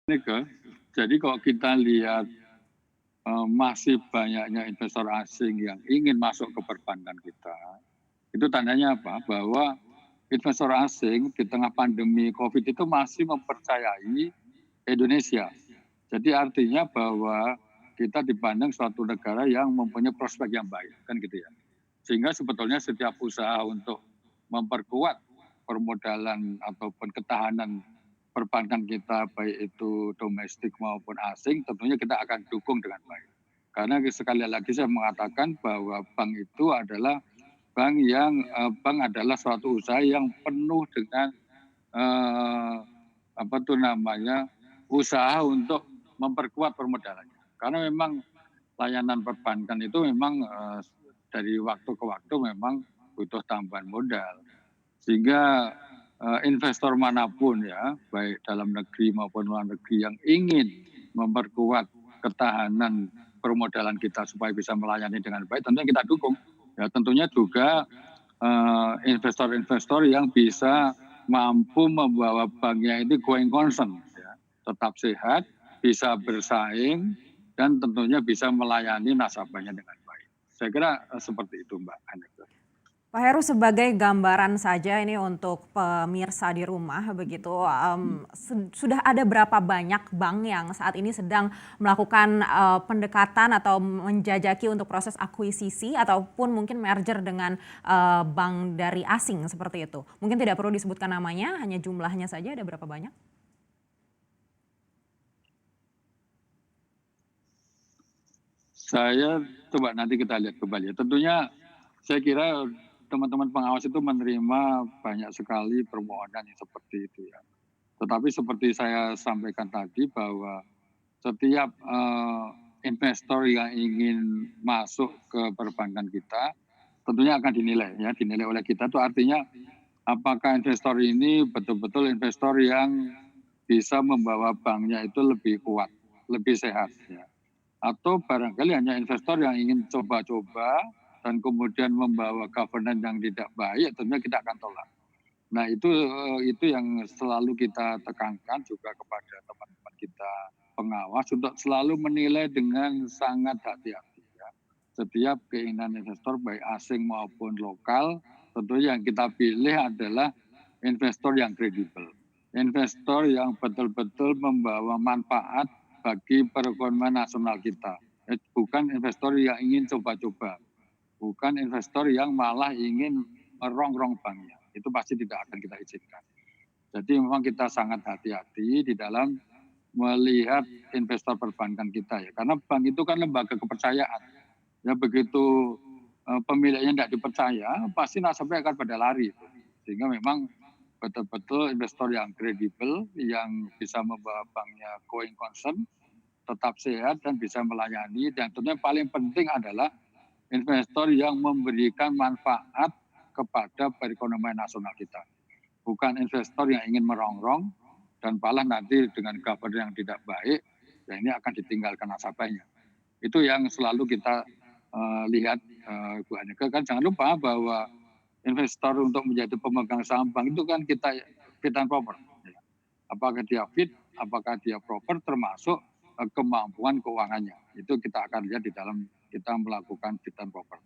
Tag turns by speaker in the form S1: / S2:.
S1: Nike, jadi kalau kita lihat masih banyaknya investor asing yang ingin masuk ke perbankan kita, itu tandanya apa? Bahwa investor asing di tengah pandemi COVID itu masih mempercayai Indonesia. Jadi artinya bahwa kita dipandang suatu negara yang mempunyai prospek yang baik, kan gitu ya. Sehingga sebetulnya setiap usaha untuk memperkuat permodalan ataupun ketahanan perbankan kita, baik itu domestik maupun asing, tentunya kita akan dukung dengan baik. Karena sekali lagi saya mengatakan bahwa bank itu adalah bank adalah suatu usaha yang penuh dengan usaha untuk memperkuat permodalannya. Karena memang layanan perbankan itu memang dari waktu ke waktu memang butuh tambahan modal. Sehingga investor manapun ya, baik dalam negeri maupun luar negeri yang ingin memperkuat ketahanan permodalan kita supaya bisa melayani dengan baik, tentunya kita dukung. Ya, tentunya juga investor-investor yang bisa mampu membawa banknya ini going concern, ya, tetap sehat, bisa bersaing, dan tentunya bisa melayani nasabahnya dengan baik. Saya kira seperti itu, Mbak Aneka.
S2: Pak Heru, sebagai gambaran saja ini untuk pemirsa di rumah begitu, sudah ada berapa banyak bank yang saat ini sedang melakukan pendekatan atau menjajaki untuk proses akuisisi ataupun mungkin merger dengan bank dari asing seperti itu? Mungkin tidak perlu disebutkan namanya, hanya jumlahnya saja ada berapa banyak?
S1: Saya coba nanti kita lihat kembali. Tentunya saya kira teman-teman pengawas itu menerima banyak sekali permohonan yang seperti itu ya. Tetapi seperti saya sampaikan tadi bahwa setiap investor yang ingin masuk ke perbankan kita tentunya akan dinilai ya, dinilai oleh kita itu artinya apakah investor ini betul-betul investor yang bisa membawa banknya itu lebih kuat, lebih sehat ya. Atau barangkali hanya investor yang ingin coba-coba dan kemudian membawa governance yang tidak baik, tentunya kita akan tolak. Nah itu yang selalu kita tekankan juga kepada teman-teman kita pengawas untuk selalu menilai dengan sangat hati-hati ya. Setiap keinginan investor baik asing maupun lokal, tentunya yang kita pilih adalah investor yang kredibel. Investor yang betul-betul membawa manfaat bagi perekonomian nasional kita. Bukan investor yang ingin coba-coba. Bukan investor yang malah ingin merongrong banknya. Itu pasti tidak akan kita izinkan. Jadi memang kita sangat hati-hati di dalam melihat investor perbankan kita ya. Karena bank itu kan lembaga kepercayaan. Ya begitu pemiliknya tidak dipercaya, pasti nasabah akan pada lari. Sehingga memang betul-betul investor yang kredibel, yang bisa membawa banknya going concern, tetap sehat dan bisa melayani. Dan tentunya paling penting adalah investor yang memberikan manfaat kepada perekonomian nasional kita. Bukan investor yang ingin merongrong dan malah nanti dengan governance yang tidak baik, ya ini akan ditinggalkan nasabahnya. Itu yang selalu kita lihat, Bu Aneka. Kan jangan lupa bahwa investor untuk menjadi pemegang saham bank itu kan kita fit and proper. Apakah dia fit, apakah dia proper, termasuk kemampuan keuangannya. Itu kita akan lihat di dalam kita melakukan fit and proper.